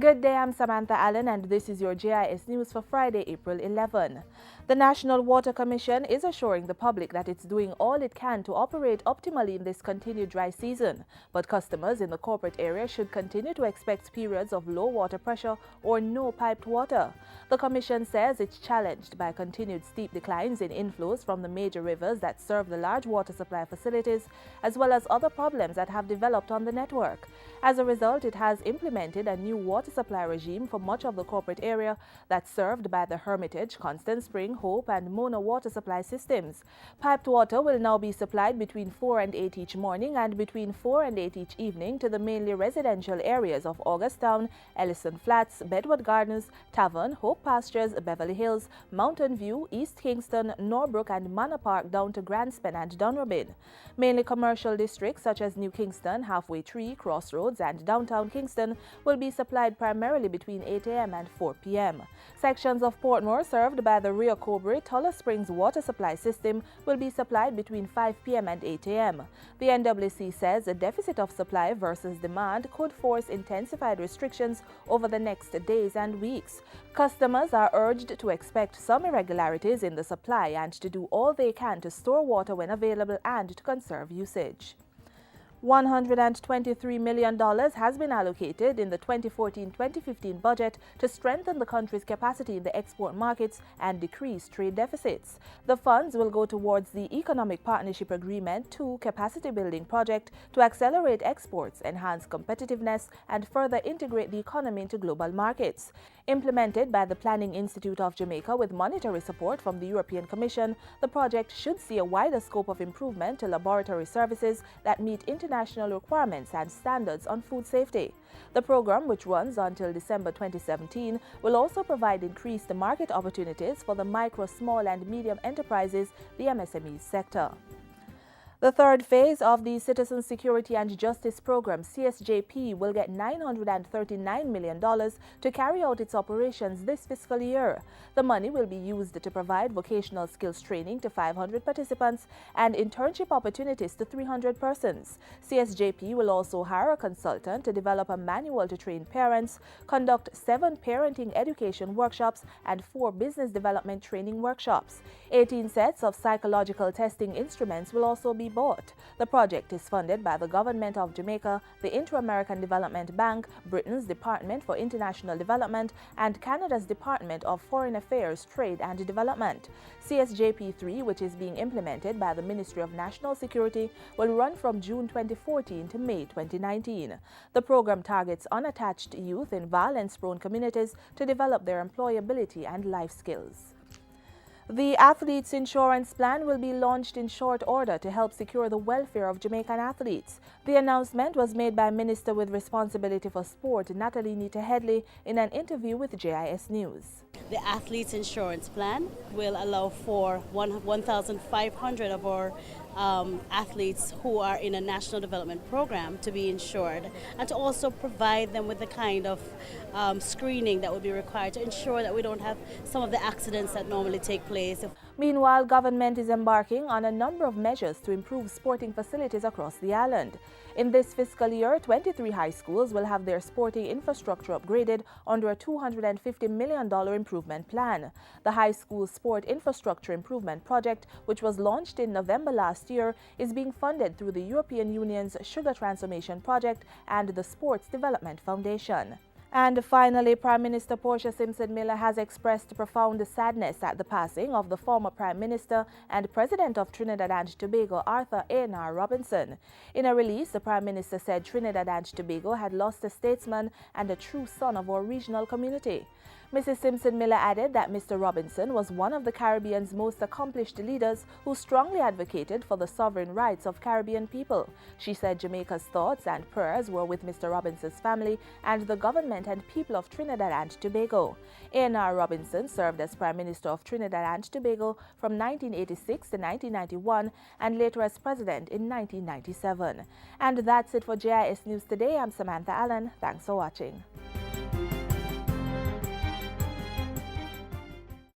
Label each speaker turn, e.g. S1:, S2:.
S1: Good day, I'm Samantha Allen and this is your JIS news for Friday, April 11. The National Water Commission is assuring the public that it's doing all it can to operate optimally in this continued dry season, but customers in the corporate area should continue to expect periods of low water pressure or no piped water. The Commission says it's challenged by continued steep declines in inflows from the major rivers that serve the large water supply facilities, as well as other problems that have developed on the network. As a result, it has implemented a new water supply regime for much of the corporate area that's served by the Hermitage, Constant Spring, Hope and Mona water supply systems. Piped water will now be supplied between 4 and 8 each morning and between 4 and 8 each evening to the mainly residential areas of Augustown, Ellison Flats, Bedward Gardens, Tavern, Hope Pastures, Beverly Hills, Mountain View, East Kingston, Norbrook and Manor Park down to Grandspen and Dunrobin. Mainly commercial districts such as New Kingston, Halfway Tree, Crossroads and downtown Kingston will be supplied primarily between 8 a.m. and 4 p.m. Sections of Portmore served by the Rio Cobre Tulla Springs water supply system will be supplied between 5 p.m. and 8 a.m. The NWC says a deficit of supply versus demand could force intensified restrictions over the next days and weeks. Customers are urged to expect some irregularities in the supply and to do all they can to store water when available and to conserve usage. $123 million has been allocated in the 2014-2015 budget to strengthen the country's capacity in the export markets and decrease trade deficits. The funds will go towards the Economic Partnership Agreement 2 capacity building project to accelerate exports, enhance competitiveness, and further integrate the economy into global markets. Implemented by the Planning Institute of Jamaica with monetary support from the European Commission, the project should see a wider scope of improvement to laboratory services that meet international requirements and standards on food safety. The program, which runs until December 2017, will also provide increased market opportunities for the micro, small and medium enterprises, the MSME sector. The third phase of the Citizen Security and Justice Program, CSJP, will get $939 million to carry out its operations this fiscal year. The money will be used to provide vocational skills training to 500 participants and internship opportunities to 300 persons. CSJP will also hire a consultant to develop a manual to train parents, conduct 7 parenting education workshops and 4 business development training workshops. 18 sets of psychological testing instruments will also be bought. The project is funded by the Government of Jamaica, the Inter-American Development Bank, Britain's Department for International Development, and Canada's Department of Foreign Affairs, Trade and Development. CSJP-3, which is being implemented by the Ministry of National Security, will run from June 2014 to May 2019. The program targets unattached youth in violence-prone communities to develop their employability and life skills. The Athletes Insurance Plan will be launched in short order to help secure the welfare of Jamaican athletes. The announcement was made by Minister with Responsibility for Sport, Natalie Headley, in an interview with JIS News.
S2: The Athletes Insurance Plan will allow for 1,500 of our athletes who are in a national development program to be insured, and to also provide them with the kind of screening that would be required to ensure that we don't have some of the accidents that normally take place.
S1: Meanwhile, government is embarking on a number of measures to improve sporting facilities across the island. In this fiscal year, 23 high schools will have their sporting infrastructure upgraded under a $250 million improvement plan. The High School Sport Infrastructure Improvement Project, which was launched in November last year, is being funded through the European Union's Sugar Transformation Project and the Sports Development Foundation. And finally, Prime Minister Portia Simpson Miller has expressed profound sadness at the passing of the former Prime Minister and President of Trinidad and Tobago, Arthur A.N.R. Robinson. In a release, the Prime Minister said Trinidad and Tobago had lost a statesman and a true son of our regional community. Mrs. Simpson Miller added that Mr. Robinson was one of the Caribbean's most accomplished leaders who strongly advocated for the sovereign rights of Caribbean people. She said Jamaica's thoughts and prayers were with Mr. Robinson's family and the government and people of Trinidad and Tobago. A.N.R. Robinson served as Prime Minister of Trinidad and Tobago from 1986 to 1991 and later as President in 1997. And that's it for JIS News today. I'm Samantha Allen. Thanks for watching.